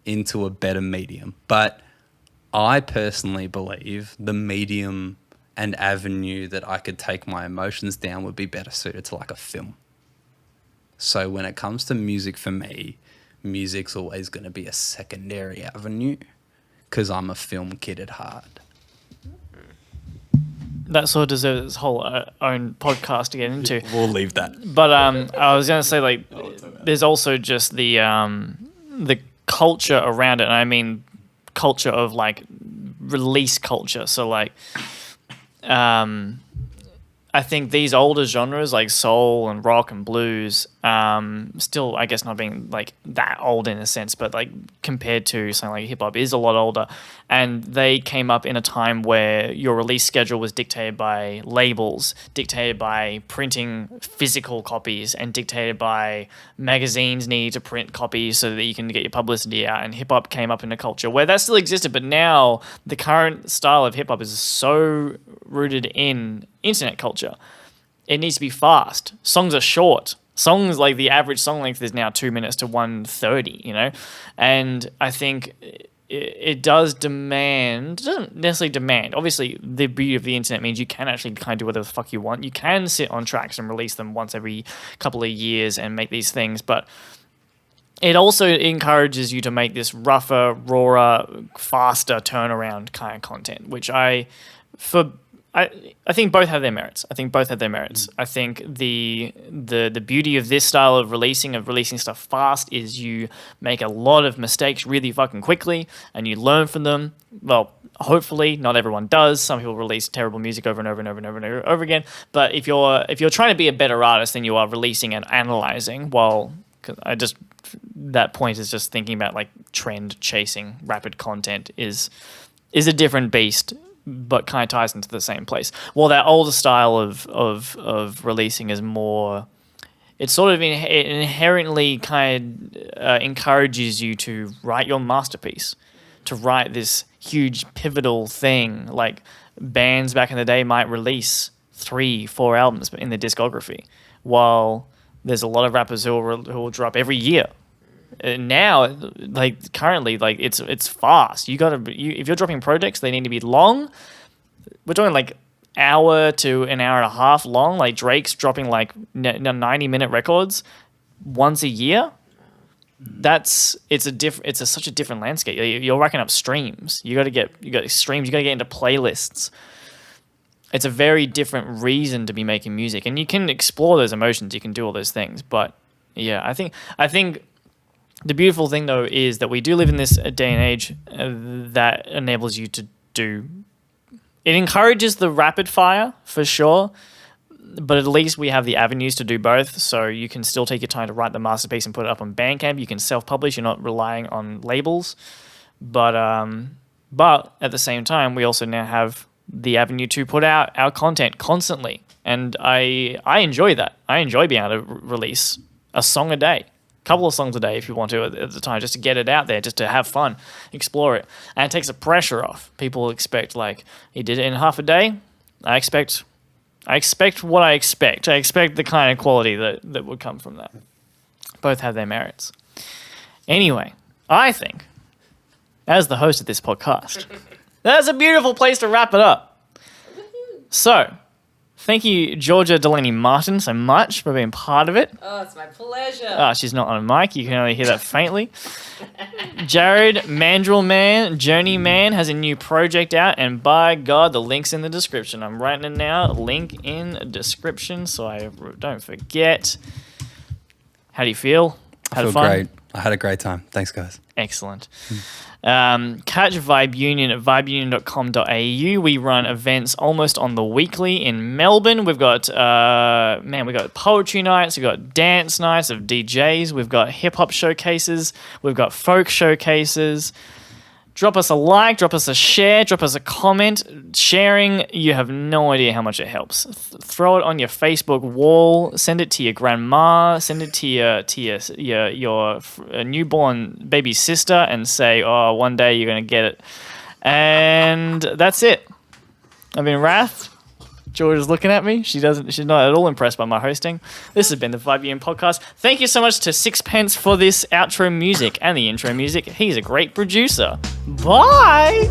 into a better medium. But I personally believe the medium and avenue that I could take my emotions down would be better suited to like a film. So when it comes to music, for me, music's always going to be a secondary avenue because I'm a film kid at heart. That sort of deserves its whole own podcast to get into. We'll leave that. But I was going to say, like, there's also just the culture around it. And I mean culture of, like, release culture. So, like, I think these older genres like soul and rock and blues, still, I guess, not being like that old in a sense, but like compared to something like hip hop is a lot older. And they came up in a time where your release schedule was dictated by labels, dictated by printing physical copies, and dictated by magazines needing to print copies so that you can get your publicity out. And hip hop came up in a culture where that still existed, but now the current style of hip hop is so rooted in internet culture. It needs to be fast. Songs are short. Songs, like the average song length is now 2 minutes to 1:30, you know? And I think it does demand, it doesn't necessarily demand. Obviously, the beauty of the internet means you can actually kind of do whatever the fuck you want. You can sit on tracks and release them once every couple of years and make these things, but it also encourages you to make this rougher, rawer, faster turnaround kind of content, which I think both have their merits. I think the beauty of this style of releasing stuff fast is you make a lot of mistakes really fucking quickly and you learn from them. Well, hopefully not everyone does. Some people release terrible music over and over and over and over and over again. But if you're trying to be a better artist than you are releasing and analyzing, well, that point is just thinking about like trend chasing, rapid content is a different beast, but kind of ties into the same place. Well, that older style of releasing is more, it sort of it inherently kind of encourages you to write your masterpiece, to write this huge pivotal thing. Like bands back in the day might release 3-4 albums in their discography, while there's a lot of rappers who will drop every year. Now, like currently, like it's fast. If you're dropping projects, they need to be long. We're talking like hour to an hour and a half long. Like Drake's dropping like 90-minute records once a year. It's such a different landscape. You're racking up streams. You got streams. You got to get into playlists. It's a very different reason to be making music, and you can explore those emotions. You can do all those things, but yeah, I think. The beautiful thing, though, is that we do live in this day and age that enables you to do... It encourages the rapid fire, for sure, but at least we have the avenues to do both, so you can still take your time to write the masterpiece and put it up on Bandcamp. You can self-publish. You're not relying on labels. But at the same time, we also now have the avenue to put out our content constantly, and I enjoy that. I enjoy being able to release a song a day. Couple of songs a day if you want to at the time, just to get it out there, just to have fun, explore it. And it takes the pressure off. People expect, like, he did it in half a day. I expect what I expect. I expect the kind of quality that would come from that. Both have their merits. Anyway, I think as the host of this podcast. That's a beautiful place to wrap it up. So, thank you, Georgia Delaney Martin, so much for being part of it. Oh, it's my pleasure. She's not on a mic. You can only hear that faintly. Jared Mandrillman, Journeyman, has a new project out, and by God, the link's in the description. I'm writing it now. Link in description, so I don't forget. How do you feel? I feel great. I had a great time. Thanks, guys. Excellent. Catch Vibe Union at vibeunion.com.au. We run events almost on the weekly in Melbourne. We've got we've got poetry nights, we've got dance nights of DJs, we've got hip hop showcases, we've got folk showcases. Drop us a like, drop us a share, drop us a comment. Sharing, you have no idea how much it helps. Throw it on your Facebook wall. Send it to your grandma. Send it to your newborn baby sister, and say, "Oh, one day you're gonna get it." And that's it. I've been Rhath. George is looking at me. She's not at all impressed by my hosting. This has been the Vibe Union podcast. Thank you so much to Sixpence for this outro music and the intro music. He's a great producer. Bye.